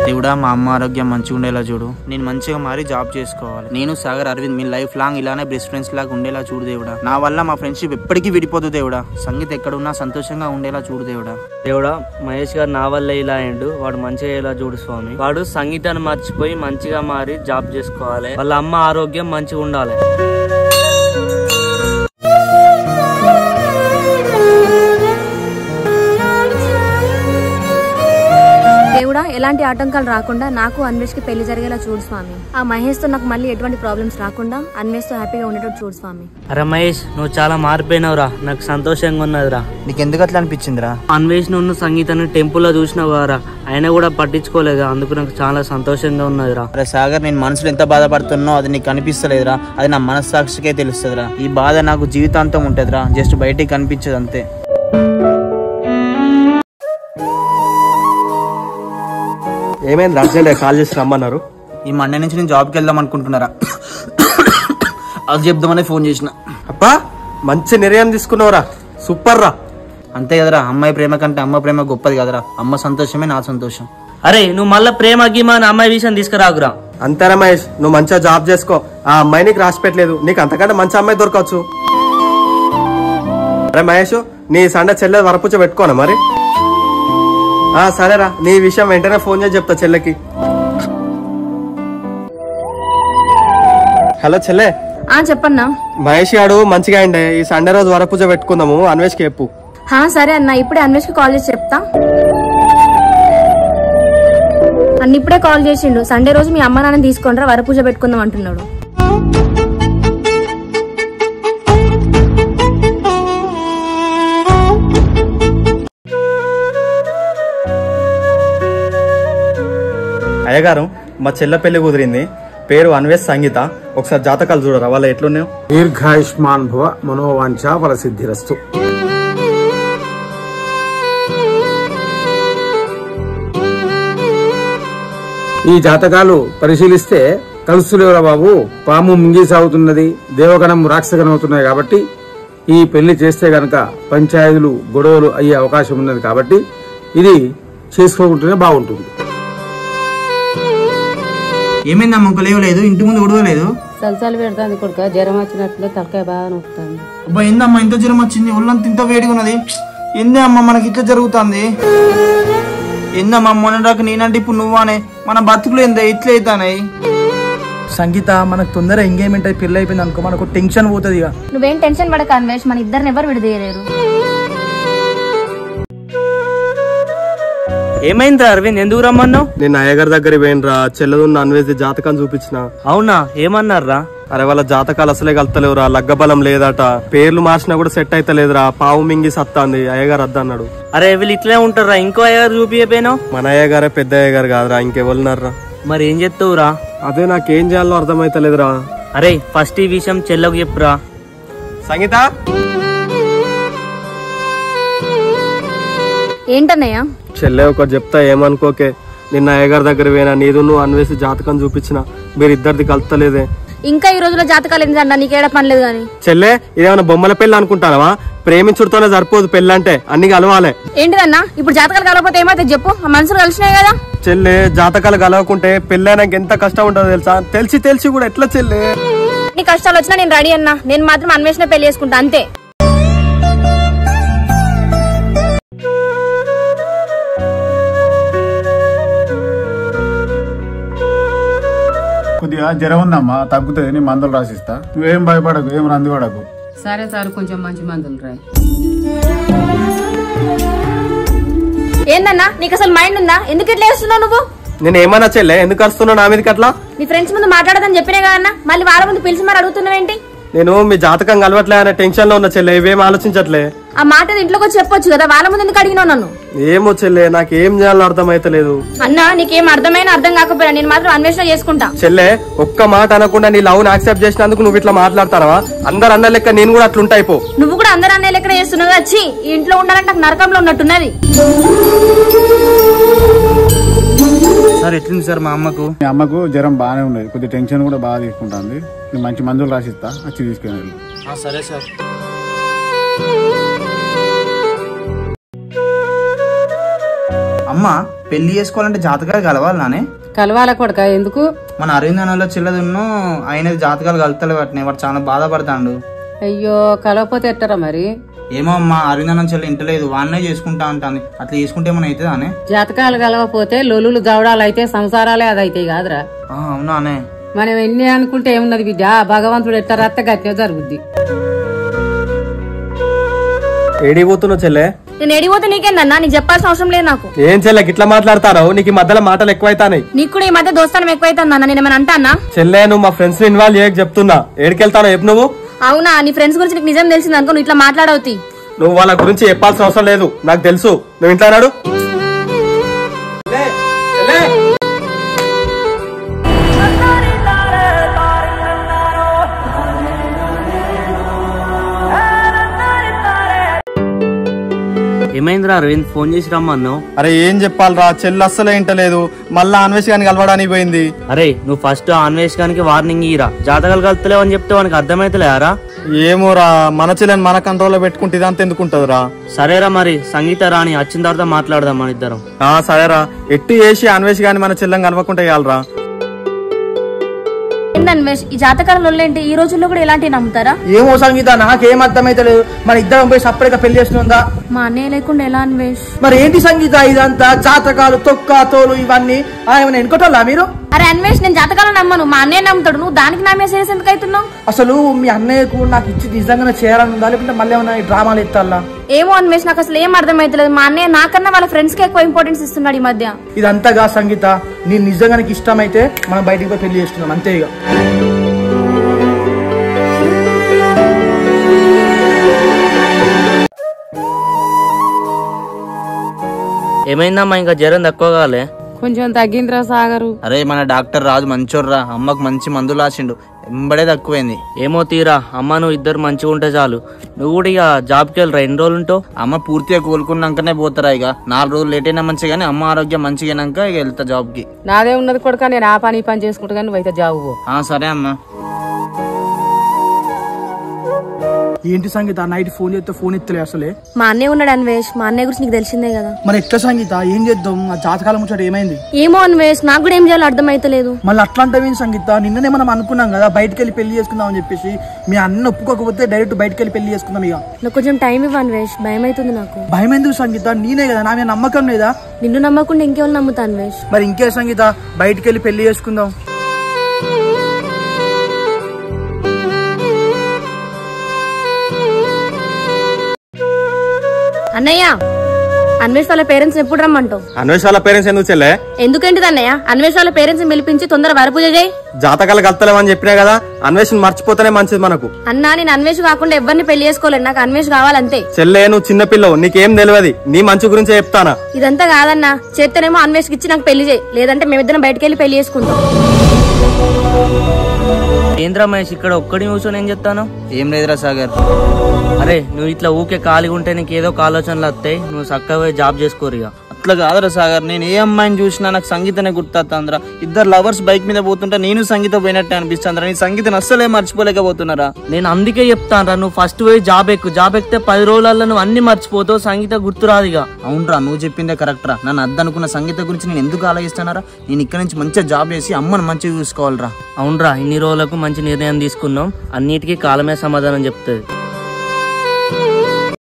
దేవుడా మా అమ్మ ఆరోగ్యం మంచిగా ఉండేలా చూడు. నేను మంచిగా మారి జాబ్ చేసుకోవాలి. నేను సాగర్ అరవింద్ మీ లైఫ్ లాంగ్ ఇలానే బెస్ట్ ఫ్రెండ్స్ లాగా ఉండేలా చూడు దేవుడా. నా వల్ల మా ఫ్రెండ్షిప్ ఎప్పటికీ విడిపోదు దేవుడా. సంగీత్ ఎక్కడున్నా సంతోషంగా ఉండేలా చూడు దేవుడా. దేవుడా మహేష్ గారు నా వల్ల ఇలా అయ్యిండు, వాడు మంచిగా ఇలా చూడు స్వామి. వాడు సంగీతాన్ని మర్చిపోయి మంచిగా మారి జాబ్ చేసుకోవాలి. వాళ్ళ అమ్మ ఆరోగ్యం మంచిగా ఉండాలి. దేవుడా ఎలాంటి ఆటంకాలు రాకుండా నాకు అన్వేష్ కి పెళ్లి జరిగేలా చూడు స్వామి. ఆ మహేష్ తో నాకు మళ్ళీ ఎటువంటి ప్రాబ్లమ్స్ రాకుండా అన్వేష్ తో హ్యాపీగా ఉండేటట్టు చూడు స్వామి. అరే మహేష్ నువ్వు చాలా మారిపోయినావురా, నాకు సంతోషంగా ఉన్నదిరా. నీకు ఎందుకు అట్లా అనిపించిందిరా? అన్వేష్ నువ్వు సంగీతాన్ని టెంపుల్లో చూసినావారా, అయినా కూడా పట్టించుకోలేదు, అందుకు నాకు చాలా సంతోషంగా ఉన్నదిరా. అరే సాగర్ నేను మనసులో ఎంత బాధపడుతున్నో అది నీకు కనిపిస్తలేదురా. అది నా మనస్సాక్షికే తెలుస్తుందిరా. ఈ బాధ నాకు జీవితాంతం ఉంటదిరా, జస్ట్ బయటికి కనిపించదు అంతే. ఏమైంది అర్జెంట్ కాల్ చేసి రమ్మన్నారు? ఈ మండే నుంచి నేను జాబ్కి వెళ్దాం అనుకుంటున్నారా, అది చెప్దామని ఫోన్ చేసిన. అబ్బా మంచి నిర్ణయం తీసుకున్నావురా, సూపర్ రా. అంతే కదరా, అమ్మాయి ప్రేమ కంటే అమ్మ ప్రేమ గొప్పది కదరా. అమ్మ సంతోషమే నా సంతోషం. అరే నువ్వు మళ్ళీ ప్రేమ గీమా అని అమ్మాయి విషయం తీసుకురాకురా. అంతే రమేష్, నువ్వు మంచిగా జాబ్ చేసుకో. ఆ అమ్మాయి నీకు రాసి పెట్టలేదు, నీకు అంతకంటే మంచి అమ్మాయి దొరకవచ్చు. అరే మహేష్ నీ సండే చెల్లె వరపుచ్చ పెట్టుకోనా మరి? సరేరా, నీ విషయం వెంటనే ఫోన్ చేసి చెప్తా చెల్లెకి. హలో చెల్లె. చెప్పన్నా. మహేష్ గాడు మంచిగా అయిండే, ఈ సండే రోజు వరపూజ పెట్టుకుందాము, అన్వేష్ కి చెప్పు. సరే అన్న, ఇప్పుడే అన్వేష్ కి కాల్ చేసి చెప్తా. అన్న ఇప్పుడే కాల్ చేసిండు, సండే రోజు మీ అమ్మ నాన్న తీసుకుంటారా వరపూజ పెట్టుకుందాం అంటున్నాడు. అయ్యగారు మా చెల్లె పెళ్లి కుదిరింది, పేరు అన్వేష్ సంగీత. ఒకసారి జాతకాలు చూడరా, వాళ్ళ ఎట్లున్నాయో. దీర్ఘాయుష్మాన్ భవ మనోవాంఛ ఫల సిద్ధిరస్తు. ఈ జాతకాలు పరిశీలిస్తే కలుసులేవరా బాబు, పాము ముంగి సాగుతున్నది, దేవగణం రాక్షసగణం అవుతున్నాయి. కాబట్టి ఈ పెళ్లి చేస్తే గనక పంచాయతీలు గొడవలు అయ్యే అవకాశం ఉన్నది. కాబట్టి ఇది చేసుకోకుంటేనే బాగుంటుంది. ఏమైందమ్మా ఇంకో లేవలేదు, ఇంటి ముందు ఉడవలేదు? చలిచలి పెడుతుంది కొడుక, జ్వరం వచ్చినట్లు తలకాయ బాగా నొప్పుతుంది. అబ్బా ఏందమ్మా ఇంత జ్వరం వచ్చింది, ఒళ్ళంతా ఇంత వేడిగా ఉన్నది? ఏందే అమ్మా మనకి ఇట్లా జరుగుతుంది? ఏందమ్మా మొన్నదాకా నేనంటే ఇప్పుడు నువ్వానే, మన బతుకులు ఏందా ఇట్లా అవుతానాయి? సంగీత మనకు తొందర ఎంగేజ్మెంట్ అయి పెళ్లి అయిపోయింది అనుకో, మనకు టెన్షన్ పోతుంది. ఇక నువ్వేం టెన్షన్ పడక అన్వేష్, మన ఇద్దరిని ఎవరు విడదీయలేరు. ఏమైందిరా అరవింద్, ఎందుకు రమ్మన్నావు? నేను అయ్యగారి దగ్గర పోయినరా, చెల్లెదున్న అన్వేష్ జాతకం చూపించిన. అవునా, ఏమన్నారా? అరే వాళ్ళ జాతకాలు అసలే కలుతలేవురా, లగ్గబలం లేదట, పేర్లు మార్చినా కూడా సెట్ అయితే లేదురా, పావు మింగి సత్తాంది, అయ్యగారు అద్దన్నాడు. అరే వీళ్ళు ఇట్లే ఉంటారా, ఇంకో అయ్యగారు చూపియపోయినావు? మన అయ్యగారే పెద్ద అయ్యగారు కాదురా, ఇంకెవరున్నారా? మరి ఏం చెప్తావురా? అదే నాకేం చేయాలో అర్థమైతలేదురా. అరే ఫస్ట్ ఈ విషయం చెల్లకు చెప్పురా. సంగీత ఏంటన్నయ్య? చెల్లె ఒకటి చెప్తా ఏమనుకోకే, నిన్న అయ్యగారి దగ్గర పోయినా, నీదు నువ్వు అన్వేషి జాతకం చూపించిన, మీరిద్దరిది కలుతలేదే. ఇంకా ఈ రోజులో జాతకాలు ఏంటంట, నీకేడా పనిలేదు గాని. చెల్లె ఇదేమన్నా బొమ్మల పెళ్లి అనుకుంటానవా? ప్రేమించుడితోనే సరిపోదు పెళ్ళంటే, అన్ని కలవాలే. ఏంటిదన్నా ఇప్పుడు జాతకాలు కలవకపోతే ఏమైతే చెప్పు, ఆ మనసులు కలిసినాయి కదా. చెల్లె జాతకాలు కలవకుంటే పెళ్ళైనాక ఎంత కష్టం ఉంటుందో తెలుసా? తెలిసి కూడా ఎట్లా చెల్లె? నీ కష్టాలు వచ్చినా నేను రెడీ అన్నా, నేను మాత్రం అన్వేషణ పెళ్లి చేసుకుంటా అంతే. కొద్దిగా జ్వరం ఉందమ్మా, తగ్గుతుంది, నీ మందులు రాసిస్తా. నువ్వేం భయపడకు, ఏం రంది పడకు. సరే సార్, కొంచెం మంచి మందులు రాయి. ఏందన్నా నీకు అసలు మైండ్ ఉందా? ఎందుకు ఇట్లా వేస్తున్నావు నువ్వు? నేను ఏమన్నా చెల్లె, ఎందుకు అరుస్తున్నావు నా మీదకి అట్లా? నీ ఫ్రెండ్స్ ముందు మాట్లాడదని చెప్పినా కదన్నా, మళ్ళీ వాళ్ళ ముందు పిలిచి మరి అడుగుతున్నావేంటి? నేను మీ జాతకం కలవట్లే అనే టెన్షన్ లో ఉన్న చెల్లె, ఇవేం ఆలోచించట్లే. ఆ మాట ఇంట్లోకి వచ్చి చెప్పొచ్చు కదా, వాళ్ళ ముందు ఎందుకు అడిగినావు నన్ను? ఏమో చెల్లె, నాకేం చేయాలో అర్థమైతలేదు. అన్నా నీకేం అర్థమైనా అర్థం కాకపోయినా నేను మాత్రం అన్వేషణ చేసుకుంటా. చెల్లె ఒక్క మాట అనకుండా నీ లవ్ యాక్సెప్ట్ చేసినందుకు నువ్వు ఇట్లా మాట్లాడతావా? అందరు అన్న లెక్క నేను కూడా అట్లుంటాయిపో. నువ్వు కూడా అందరు అన్నయ్య లెక్క చేస్తున్నావు. వచ్చి ఈ ఇంట్లో ఉండాలంటే నాకు నరకంలో ఉన్నట్టున్నది. సార్ ఎట్లుంది సార్ మా అమ్మకు? మీ అమ్మకు జ్వరం బాగానే ఉన్నది, కొద్ది టెన్షన్ కూడా బాగా తీసుకుంటుంది. మంచి మందులు రాసిస్తా, వచ్చి తీసుకెళ్ళి. సరే సార్. అమ్మ పెళ్లి చేసుకోవాలంటే జాతకాలు కలవాలి నానే? కలవాల కొడక ఎందుకు? మన అరవిందనంలో చిల్లదున్ను ఆయన జాతకాలు కలుతలే వాడు చాలా బాధపడతాడు. అయ్యో కలవపోతే ఎట్టరా మరి? ఏమో అమ్మా అరవిందనం చెల్లి ఇంటలేదు, వాడినే చేసుకుంటా అంటాను. అట్లా చేసుకుంటే ఏమైనా అవుతుందా అనే? జాతకాలు కలవపోతే లొలులు దవడాలు అయితే సంసారాలే అదైతే కాదురా. అవునా అనే? మనం ఎన్ని అనుకుంటే ఏమున్నది బిడ్డ, భగవంతుడు ఎట్ట రత్త గట్టిగా జరుగుద్ది. ఏడిపోతున్నావు చెల్లె? నేను ఏడిపోతే నీకేందన్నా? నీకు చెప్పాల్సిన అవసరం లేదు నాకు. ఏం చెల్లె గిట్లా మాట్లాడతారు? నీకు ఈ మధ్యలో మాటలు ఎక్కువైతాయి. నీకు కూడా ఈ మధ్య దోస్తానం ఎక్కువైతుందన్నా. నేను ఏమైనా అంటానా? చెల్లె నువ్వు మా ఫ్రెండ్స్ ని ఇన్వాల్వ్ చేయక చెప్తున్నా. ఏడికెళ్తానో చెప్పు నువ్వు. అవునా? నీ ఫ్రెండ్స్ గురించి నీకు నిజం తెలిసింది అనుకో, నువ్వు ఇట్లా మాట్లాడవుతి. నువ్వు వాళ్ళ గురించి చెప్పాల్సిన అవసరం లేదు, నాకు తెలుసు. నువ్వు ఇంట్లో నాడు. ఏమైందిరా అరవింద్, ఫోన్ చేసి రమ్మన్నావు? అరే ఏం చెప్పాలరా, చెల్లి అస్సలే ఇంటలేదు. మళ్ళా అన్వేష్ గాని కలవడానికి పోయింది. అరే నువ్వు ఫస్ట్ అన్వేష్ గానికి వార్నింగ్ ఇరా. జాతకాలు కలుతలేవు అని చెప్తే వానికి అర్థమైతలేరా? ఏమోరా, మన చెల్లెని మన కంట్రోల్లో పెట్టుకుంటే ఇదంతా ఎందుకుంటదిరా. సరేరా మరి సంగీత రాణి వచ్చిన తర్వాత మాట్లాడదాం మన ఇద్దరం. సరేరా, ఎట్టి చేసి అన్వేష్ గాని మన చెల్లెని కలవకుండా వేయాలరా. అన్వేష్, ఈ జాతకాలలో ఏంటి? ఈ రోజుల్లో కూడా ఇలాంటివి నమ్ముతారా? ఏమో సంగీత, నాకేం అర్థమైతలేదు. మన ఇద్దరం పోయి సపరేట్గా పెళ్లి చేస్తుందా? మా అన్నయ్య లేకుండా ఎలా అన్వేష్? మరి ఏంటి సంగీత ఇదంతా? జాతకాలు తొక్క తోలు ఇవన్నీ ఏమైనా ఎన్నుకోటోళ్ళా మీరు? అరే అన్వేష్, నేను జాతకాలు నమ్మను, మా అన్నయ్య నమ్ముతాడు. నువ్వు దానికి నా మీద సీరియస్ ఎందుకు అవుతున్నావు? అసలు మీ అన్నయ్యకు నాకు ఇచ్చి నిజంగానే చేయాలని ఉందా, లేకుంటే మళ్ళీ ఏమన్నా డ్రామాలు ఎత్తాలా? ఏమో అన్వేష్, నాకు అసలు ఏం అర్థమైతలేదు. మా అన్నయ్య నాకన్నా వాళ్ళ ఫ్రెండ్స్ కి ఎక్కువ ఇంపార్టెన్స్ ఇస్తున్నాడు ఈ మధ్య. ఇదంతాగా సంగీత, నేను నిజంగా నీకు ఇష్టమైతే మనం బయటికి పోయి పెళ్లి చేసుకున్నాం అంతే. ఇక ఏమైందమ్మా, ఇంకా జ్వరం తక్కువ కాలే? కొంచెం తగ్గిందిరా సాగరు. అరే మన డాక్టర్ రాజు మంచోర్రా, అమ్మకు మంచి మందులు రాసిండు, ఎంబడే తక్కువైంది. ఏమో తీరా, అమ్మ నువ్వు ఇద్దరు మంచిగా ఉంటే చాలు. నువ్వు కూడా ఇక జాబ్కి వెళ్ళరా? ఎన్ని రోజులు ఉంటావు? అమ్మ పూర్తిగా కోలుకున్నాకనే పోతారా. ఇక 4 రోజులు లేట్ అయినా మంచిగా, కానీ అమ్మ ఆరోగ్యం మంచిగానాక ఇక వెళ్తా జాబ్ కి. నాదే ఉన్నది కొడుక, నేను ఆ పని ఈ పని చేసుకుంటా, కానీ నువ్వైతే జాబ్ పో. సరే అమ్మా. ఏంటి సంగీత, నైట్ ఫోన్ చేస్తే ఫోన్ ఎత్తలే అసలే? మా అన్నయ్య ఉన్నాడు అన్వేష్, మా అన్నయ్య గురించి నీకు తెలిసిందే కదా. మరి ఎట్లా సంగీత, ఏం చేద్దాం? ఆ జాతకాలం ముచ్చట ఏమైంది? ఏమో అన్వేష్, నాకు కూడా ఏం చేయాలో అర్థమైతలేదు. మళ్ళీ అట్లాంటివి సంగీత, నిన్ననే మనం అనుకున్నాం కదా బయటకు వెళ్ళి పెళ్లి చేసుకుందాం అని చెప్పేసి. మీ అన్న ఒప్పుకోకపోతే డైరెక్ట్ బయటకు వెళ్ళి పెళ్లి చేసుకుందాం. ఇక నాకు కొంచెం టైం ఇవ్వు అన్వేష్, భయం అవుతుంది నాకు. భయం ఎందుకు సంగీత? నేనే కదా, నా మీద నమ్మకం లేదా? నిన్ను నమ్మకుండా ఇంకెవరు నమ్ముతా అన్వేష్? మరి ఇంకే సంగీత, బయటకు వెళ్ళి పెళ్లి చేసుకుందాం. అన్నయ్య, అన్వేష్ వాళ్ళ పేరెంట్స్ ఎప్పుడు రమ్మంటావు? అన్వేష్ వాళ్ళ పేరెంట్స్ ఎందుకు చెల్లె? ఎందుకేంటిది అన్నయ్య? అన్వేష్ వాళ్ళ పేరెంట్స్ పిలిపించి తొందర వరపూజ చేయి. జాతకాలు కలుతలేవని చెప్పినా కదా, అన్వేషణ మర్చిపోతేనే మంచిది మనకు. అన్నా, నేను అన్వేష్ కాకుండా ఎవరిని పెళ్లి చేసుకోలేదు, నాకు అన్వేష్ కావాలంతే. చెల్లె నువ్వు చిన్నపిల్లవు, నీకేం తెలియదు. నీ మంచి గురించే చెప్తానా. ఇదంతా కాదన్నా, చేస్తేనేమో అన్వేష్ ఇచ్చి నాకు పెళ్లి చేయి, లేదంటే మేమిద్దరం బయటకు వెళ్ళి పెళ్లి చేసుకుంటాం. ఏంద్రా మహేష్, ఇక్కడ ఒక్కడి కూర్చొని ఏం చెప్తాను? ఏం లేదురా సాగర్. అరే నువ్వు ఇట్లా ఊకే ఖాళీగా ఉంటే నీకు ఏదో ఒక ఆలోచనలు వస్తాయి. నువ్వు చక్కగా జాబ్ చేసుకోరు. ఇక అట్లా కాదురా సాగర్, నేను ఏ అమ్మాయిని చూసినా నాకు సంగీతనే గుర్తొస్తుందిరా. ఇద్దరు లవర్స్ బైక్ మీద పోతుంటే నేను సంగీత పోయినట్టే అనిపిస్తుందిరా. నీ సంగీతను అస్సలే మర్చిపోలేకపోతున్నారా. నేను అందుకే చెప్తాను రా, నువ్వు ఫస్ట్ పోయి జాబ్ ఎక్కు. జాబ్ ఎక్కితే 10 రోజులలో నువ్వు అన్ని మర్చిపోతావు, సంగీత గుర్తురాదు. ఇక అవునరా, నువ్వు చెప్పిందే కరెక్ట్ రా. నన్ను అద్దనుకున్న సంగీత గురించి నేను ఎందుకు ఆలోచిస్తున్నారా? నేను ఇక్కడ నుంచి మంచిగా జాబ్ చేసి అమ్మను మంచిగా చూసుకోవాలరా. అవునరా, ఇన్ని రోజులకు మంచి నిర్ణయం తీసుకున్నాం. అన్నిటికీ కాలమే సమాధానం చెప్తుంది.